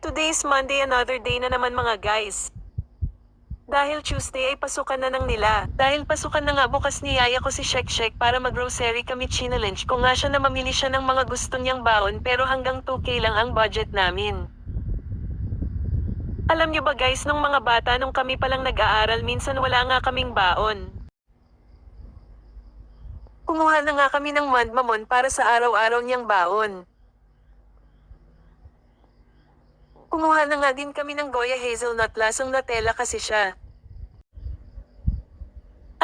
Today's Monday, another day na naman mga guys. Dahil Tuesday ay pasukan na ng nila. Dahil pasukan na nga bukas niyaya ko si Shek Shek para mag-grocery kami challenge ko nga siya na mamili siya ng mga gusto niyang baon pero hanggang 2K lang ang budget namin. Alam niyo ba guys nung mga bata nung kami palang nag-aaral minsan wala nga kaming baon. Kumuha na nga kami ng mandmamon para sa araw-araw niyang baon. Kumuha na nga din kami ng Goya Hazelnut lasang Nutella kasi siya.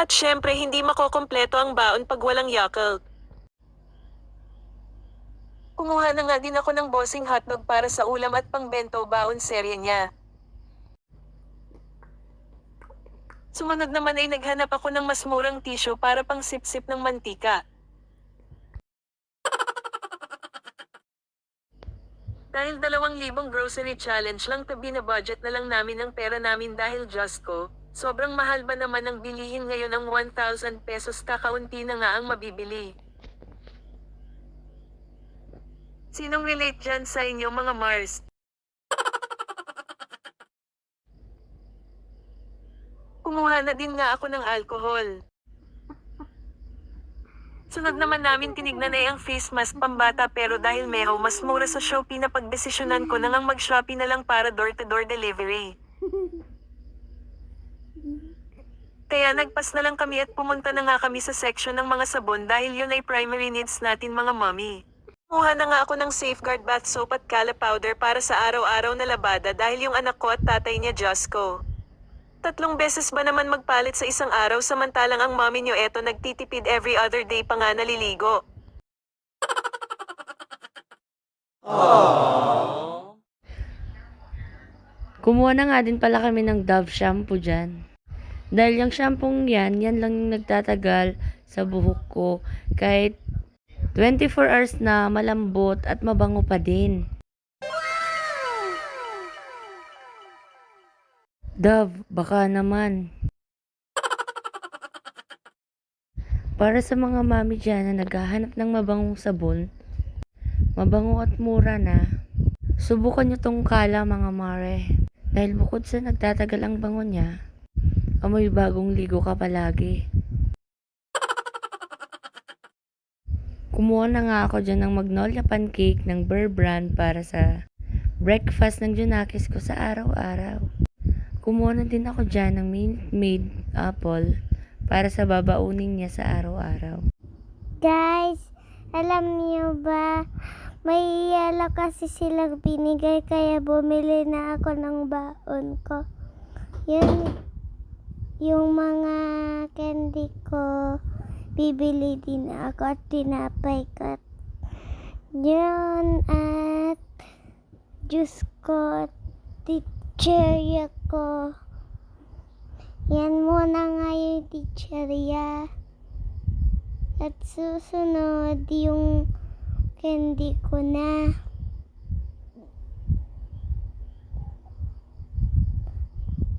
At syempre hindi makokompleto ang baon pag walang Yakult. Kumuha na nga din ako ng bossing hotdog para sa ulam at pangbento baon serye niya. Sumunod naman ay naghanap ako ng mas murang tissue para pang sip-sip ng mantika. Dahil 2,000 grocery challenge lang binabudget na lang namin ang pera namin dahil just ko, sobrang mahal ba naman ang bilihin ngayon ang 1,000 pesos kakaunti na nga ang mabibili. Sinong relate dyan sa inyo mga Mars? Kumuha na din nga ako ng alcohol. Sunod naman namin tinignan ay ang face mask pambata pero dahil meho mas mura sa Shopee na pagdesisyonan ko na ngang mag-Shopee na lang para door-to-door delivery. Kaya nagpas na lang kami at pumunta na nga kami sa section ng mga sabon dahil yun ay primary needs natin mga mommy. Kumuha na nga ako ng Safeguard bath soap at Cala powder para sa araw-araw na labada dahil yung anak ko at tatay niya Diyos ko. 3 beses ba naman magpalit sa isang araw samantalang ang mommy nyo eto nagtitipid every other day pa nga naliligo. Kumuha na nga din pala kami ng Dove shampoo dyan. Dahil yung shampoo yan lang yung nagtatagal sa buhok ko. Kahit 24 hours na malambot at mabango pa din. Dove, baka naman. Para sa mga mami dyan na naghahanap ng mabangong sabon, mabango at mura na, subukan nyo tong Cala mga mare. Dahil bukod sa nagtatagal ang bango niya, amoy bagong ligo ka palagi. Kumuha na nga ako dyan ng Magnolia Pancake ng Bear Brand para sa breakfast ng Junakis ko sa araw-araw. Kumuha na din ako dyan ng Minute Maid Apple para sa babaunin niya sa araw-araw. Guys, alam niyo ba, may yelo kasi silang binigay kaya bumili na ako ng baon ko. Yun, yung mga candy ko, bibili din ako at tinapay ko. Yun at juice ko, teacherya ko. Yan muna nga yung teacherya. At susunod yung candy ko na.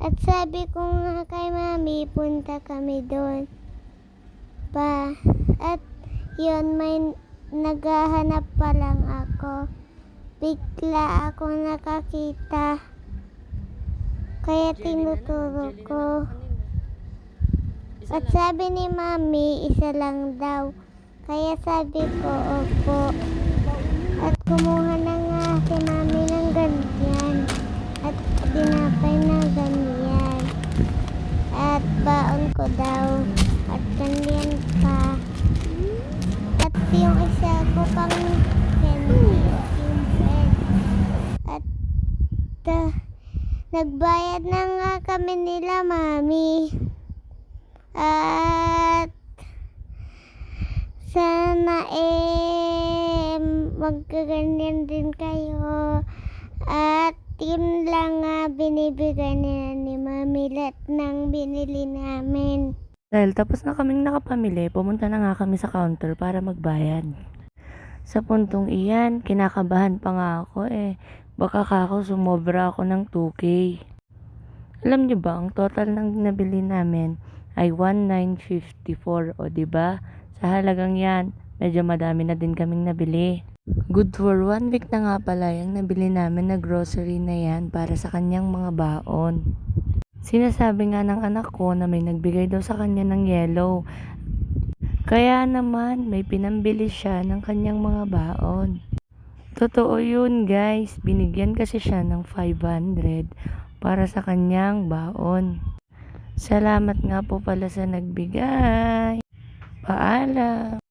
At sabi ko nga kay mami, punta kami doon. At yun, may naghahanap pa lang ako. Bigla ako nakakita. Kaya tinuturo ko. At sabi ni mami, isa lang daw. Kaya sabi ko, opo. At kumuha na nga si mami ng ganyan. At dinapay na ganyan. At baon ko daw. At ganyan pa. At yung isa ko pang candy. Yung bread. At nagbayad na nga kami nila mami. At sana magkaganyan din kayo. At yun lang nga binibigay nila ni mami lahat ng binili namin. Dahil tapos na kaming nakapamili, pumunta na nga kami sa counter para magbayad. Sa puntong iyan, kinakabahan pa nga ako baka kako sumobra ako ng 2K. Alam niyo ba, ang total ng nabili namin ay 1,954 o diba? Sa halagang yan, medyo madami na din kaming nabili. Good for 1 week na nga pala yung nabili namin na grocery na yan para sa kanyang mga baon. Sinasabi nga ng anak ko na may nagbigay daw sa kanya ng yellow. Kaya naman may pinambili siya ng kanyang mga baon. Totoo yun guys, binigyan kasi siya ng 500 para sa kanyang baon. Salamat nga po pala sa nagbigay. Paalam.